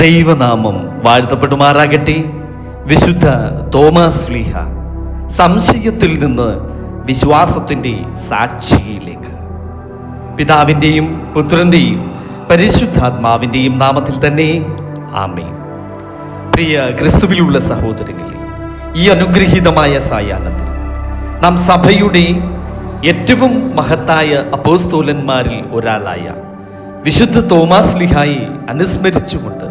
ദൈവനാമം വാഴ്ത്തപ്പെടുമാറാകട്ടെ. വിശുദ്ധ തോമാസ് ശ്ലീഹ സംശയത്തിൽ നിന്ന് വിശ്വാസത്തിൻ്റെ സാക്ഷിയിലേക്ക്. പിതാവിൻ്റെയും പുത്രൻ്റെയും പരിശുദ്ധാത്മാവിൻ്റെയും നാമത്തിൽ തന്നെ ആമേൻ. പ്രിയ ക്രിസ്തുവിലുള്ള സഹോദരങ്ങളെ, ഈ അനുഗ്രഹീതമായ സായാഹ്നത്തിൽ നാം സഭയുടെ ഏറ്റവും മഹത്തായ അപ്പോസ്തലന്മാരിൽ ഒരാളായ വിശുദ്ധ തോമാസ് ശ്ലീഹായെ അനുസ്മരിച്ചുകൊണ്ട്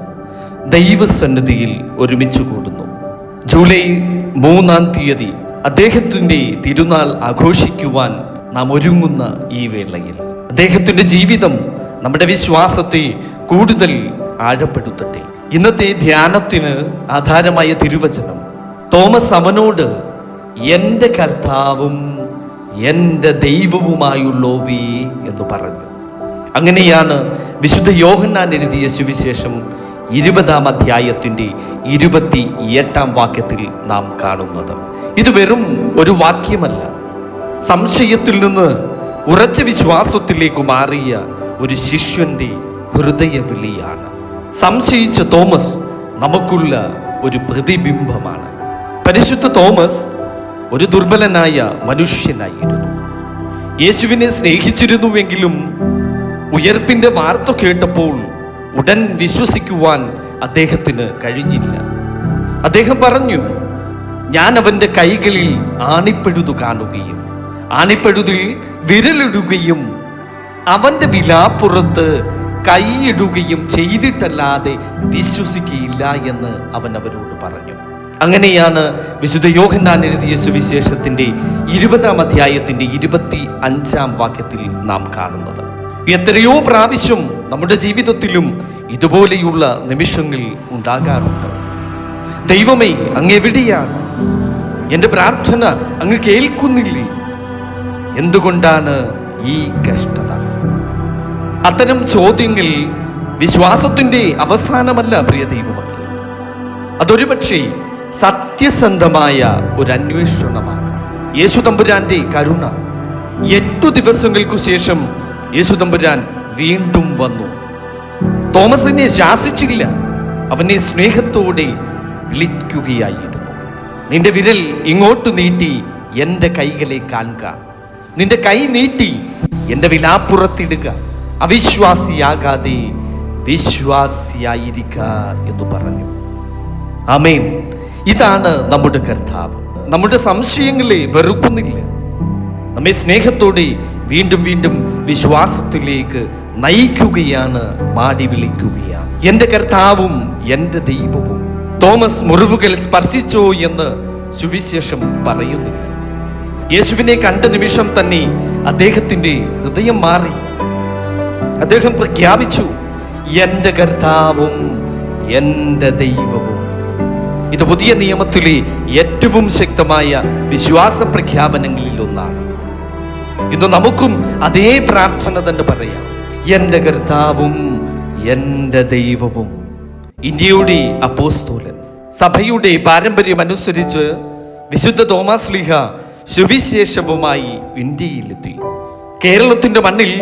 ദൈവസന്നിധിയിൽ ഒരുമിച്ച് കൂടുന്നു. ജൂലൈ 3-ാം തീയതി അദ്ദേഹത്തിൻ്റെ തിരുനാൾ ആഘോഷിക്കുവാൻ നാം ഒരുങ്ങുന്ന ഈ വേളയിൽ അദ്ദേഹത്തിൻ്റെ ജീവിതം നമ്മുടെ വിശ്വാസത്തെ കൂടുതൽ ആഴപ്പെടുത്തട്ടെ. ഇന്നത്തെ ധ്യാനത്തിന് ആധാരമായ തിരുവചനം തോമസ് അവനോട് എൻ്റെ കർത്താവും എൻ്റെ ദൈവവുമായുള്ളോവേ എന്ന് പറഞ്ഞു. അങ്ങനെയാണ് വിശുദ്ധ യോഹന്നാൻ എഴുതിയ സുവിശേഷം 20-ാം അധ്യായത്തിൻ്റെ 28-ാം വാക്യത്തിൽ നാം കാണുന്നത്. ഇത് വെറും ഒരു വാക്യമല്ല, സംശയത്തിൽ നിന്ന് ഉറച്ച വിശ്വാസത്തിലേക്ക് മാറിയ ഒരു ശിഷ്യന്റെ ഹൃദയവിളിയാണ്. സംശയിച്ച തോമസ് നമുക്കുള്ള ഒരു പ്രതിബിംബമാണ്. പരിശുദ്ധ തോമസ് ഒരു ദുർബലനായ മനുഷ്യനായിരുന്നു. യേശുവിനെ സ്നേഹിച്ചിരുന്നുവെങ്കിലും ഉയർപ്പിന്റെ വാർത്ത കേട്ടപ്പോൾ ഉടൻ വിശ്വസിക്കുവാൻ അദ്ദേഹത്തിന് കഴിഞ്ഞില്ല. അദ്ദേഹം പറഞ്ഞു, ഞാൻ അവൻ്റെ കൈകളിൽ ആണിപ്പഴുതു കാണുകയും ആണിപ്പഴുതിൽ വിരലിടുകയും അവൻ്റെ വിലാപ്പുറത്ത് കൈയിടുകയും ചെയ്തിട്ടല്ലാതെ വിശ്വസിക്കുകയില്ല എന്ന് അവൻ അവരോട് പറഞ്ഞു. അങ്ങനെയാണ് വിശുദ്ധ യോഹന്നാൻ എഴുതിയ സുവിശേഷത്തിൻ്റെ 20-ാം അധ്യായത്തിൻ്റെ 25-ാം വാക്യത്തിൽ നാം കാണുന്നത്. എത്രയോ പ്രാവശ്യം നമ്മുടെ ജീവിതത്തിലും ഇതുപോലെയുള്ള നിമിഷങ്ങൾ ഉണ്ടാകാറുണ്ട്. ദൈവമേ, അങ്ങ് എവിടെയാണ്? എൻ്റെ പ്രാർത്ഥന അങ്ങ് കേൾക്കുന്നില്ലേ? എന്തുകൊണ്ടാണ് ഈ കഷ്ടത? അത്തരം ചോദ്യങ്ങൾ വിശ്വാസത്തിൻ്റെ അവസാനമല്ല പ്രിയ ദൈവമക്കളെ. അതൊരു പക്ഷേ സത്യസന്ധമായ ഒരു അന്വേഷണമാണ്. യേശു തമ്പുരാന്റെ കരുണ. 8 ദിവസങ്ങൾക്കു ശേഷം യേശു തമ്പുരാൻ വീണ്ടും വന്നു. തോമസിനെ ശാസിച്ചില്ല, അവനെ സ്നേഹത്തോടെ വിളിക്കുകയായിരുന്നു. നിന്റെ വിരൽ ഇങ്ങോട്ട് നീട്ടി എൻ്റെ കൈകളെ കാണുക, നിന്റെ കൈ നീട്ടി എൻ്റെ വിലാപ്പുറത്തിടുക, അവിശ്വാസിയാകാതെ വിശ്വാസിയായിരിക്ക എന്ന് പറഞ്ഞു. ആമേൻ. ഇതാണ് നമ്മുടെ കർത്താവ്. നമ്മുടെ സംശയങ്ങളെ വെറുക്കുന്നില്ല, നമ്മെ സ്നേഹത്തോടെ വീണ്ടും വീണ്ടും വിശ്വാസത്തിലേക്ക് നയിക്കുകയാണ്, മാടി വിളിക്കുകയാണ്. എൻ്റെ കർത്താവും എൻ്റെ ദൈവവും. തോമസ് മുറിവുകൾ സ്പർശിച്ചോ എന്ന് സുവിശേഷം പറയുന്നില്ല. യേശുവിനെ കണ്ട നിമിഷം തന്നെ അദ്ദേഹത്തിൻ്റെ ഹൃദയം മാറി. അദ്ദേഹം പ്രഖ്യാപിച്ചു, എൻ്റെ കർത്താവും എൻ്റെ ദൈവവും. ഇത് പുതിയ നിയമത്തിലെ ഏറ്റവും ശക്തമായ വിശ്വാസ പ്രഖ്യാപനങ്ങളിൽ ഒന്നാണ്. ഇന്ന് നമുക്കും അതേ പ്രാർത്ഥന തന്നെ പറയാം, എൻ്റെ കർത്താവും എൻ്റെ ദൈവവും. ഇന്ത്യയുടെ അപ്പോസ്തലൻ, സഭയുടെ പാരമ്പര്യം അനുസരിച്ച് വിശുദ്ധ തോമാസ് ശ്ലീഹ സുവിശേഷവുമായി ഇന്ത്യയിലെത്തി. കേരളത്തിൻ്റെ മണ്ണിൽ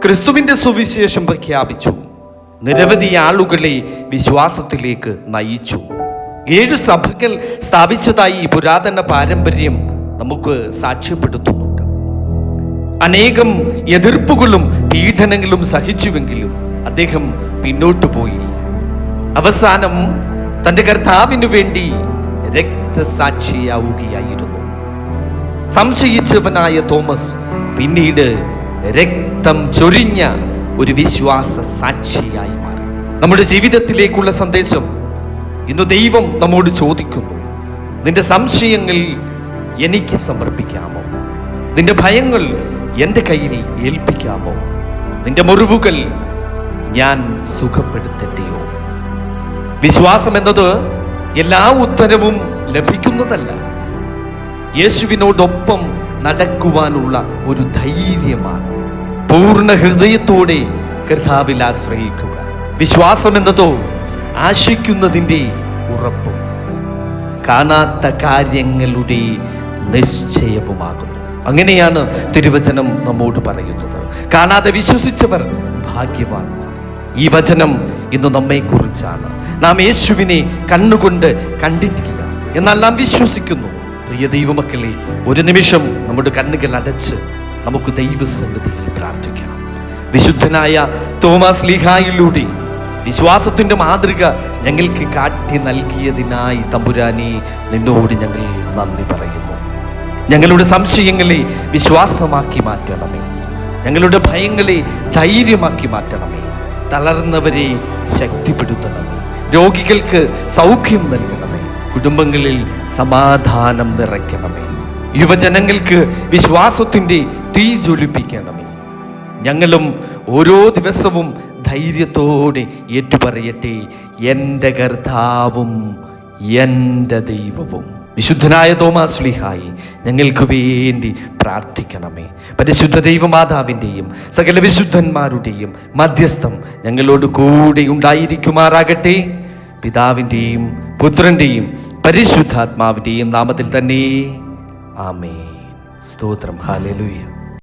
ക്രിസ്തുവിൻ്റെ സുവിശേഷം പ്രഖ്യാപിച്ചു. നിരവധി ആളുകളെ വിശ്വാസത്തിലേക്ക് നയിച്ചു. 7 സഭകൾ സ്ഥാപിച്ചതായി പുരാതന പാരമ്പര്യം നമുക്ക് സാക്ഷ്യപ്പെടുത്തുന്നുണ്ട്. അനേകം എതിർപ്പുകളും പീഡനങ്ങളും സഹിച്ചുവെങ്കിലും അദ്ദേഹം പിന്നോട്ടു പോയില്ല. അവസാനം തൻ്റെ കർത്താവിനു വേണ്ടി രക്തസാക്ഷിയാവുകയായിരുന്നു. സംശയിച്ചവനായ തോമസ് പിന്നീട് രക്തം ചൊരിഞ്ഞ ഒരു വിശ്വാസ സാക്ഷിയായി മാറി. നമ്മുടെ ജീവിതത്തിലേക്കുള്ള സന്ദേശം ഇന്ന് ദൈവം നമ്മോട് ചോദിക്കുന്നു, നിന്റെ സംശയങ്ങൾ എനിക്ക് സമർപ്പിക്കാമോ? നിന്റെ ഭയങ്ങൾ എൻ്റെ കയ്യിൽ ഏൽപ്പിക്കാമോ? നിന്റെ മുറിവുകൾ ഞാൻ സുഖപ്പെടുത്തട്ടെയോ? വിശ്വാസം എന്നത് എല്ലാ ഉത്തരവും ലഭിക്കുന്നതല്ല, യേശുവിനോടൊപ്പം നടക്കുവാനുള്ള ഒരു ധൈര്യമാണ്. പൂർണ്ണ ഹൃദയത്തോടെ കർത്താവിൽ ആശ്രയിക്കുക. വിശ്വാസം എന്നതോ ആശിക്കുന്നതിൻ്റെ ഉറപ്പും കാണാത്ത കാര്യങ്ങളുടെ നിശ്ചയവുമാകുന്നു. അങ്ങനെയാണ് തിരുവചനം നമ്മോട് പറയുന്നത്. കാണാതെ വിശ്വസിച്ചവർ ഭാഗ്യവാന്മാർ. ഈ വചനം ഇന്ന് നമ്മെക്കുറിച്ചാണ്. നാം യേശുവിനെ കണ്ണുകൊണ്ട് കണ്ടിട്ടില്ല, എന്നാൽ നാം വിശ്വസിക്കുന്നു. പ്രിയ ദൈവമക്കളെ, ഒരു നിമിഷം നമ്മുടെ കണ്ണുകൾ അടച്ച് നമുക്ക് ദൈവസന്നിധിയിൽ പ്രാർത്ഥിക്കാം. വിശുദ്ധനായ തോമാസ് ശ്ലീഹായിലൂടെ വിശ്വാസത്തിന്റെ മാതൃക ഞങ്ങൾക്ക് കാട്ടി നൽകിയതിനായി തമ്പുരാനെ നിന്നോട് ഞങ്ങൾ നന്ദി പറയുന്നു. ഞങ്ങളുടെ സംശയങ്ങളെ വിശ്വാസമാക്കി മാറ്റണമേ. ഞങ്ങളുടെ ഭയങ്ങളെ ധൈര്യമാക്കി മാറ്റണമേ. തളർന്നവരെ ശക്തിപ്പെടുത്തണമേ. രോഗികൾക്ക് സൗഖ്യം നൽകണമേ. കുടുംബങ്ങളിൽ സമാധാനം നിറയ്ക്കണമേ. യുവജനങ്ങൾക്ക് വിശ്വാസത്തിൻ്റെ തീ ജ്വലിപ്പിക്കണമേ. ഞങ്ങളും ഓരോ ദിവസവും ധൈര്യത്തോടെ ഏറ്റുപറയട്ടെ, എൻ്റെ കർത്താവും എൻ്റെ ദൈവവും. വിശുദ്ധനായ തോമാസ് ശ്ലീഹായി ഞങ്ങൾക്ക് വേണ്ടി പ്രാർത്ഥിക്കണമേ. പരിശുദ്ധ ദൈവമാതാവിൻ്റെയും സകല വിശുദ്ധന്മാരുടെയും മധ്യസ്ഥം ഞങ്ങളോട് കൂടെ ഉണ്ടായിരിക്കുമാറാകട്ടെ. പിതാവിൻ്റെയും പുത്രൻ്റെയും പരിശുദ്ധാത്മാവിൻ്റെയും നാമത്തിൽ തന്നെ ആമേൻ. സ്തോത്രം. ഹല്ലേലൂയ.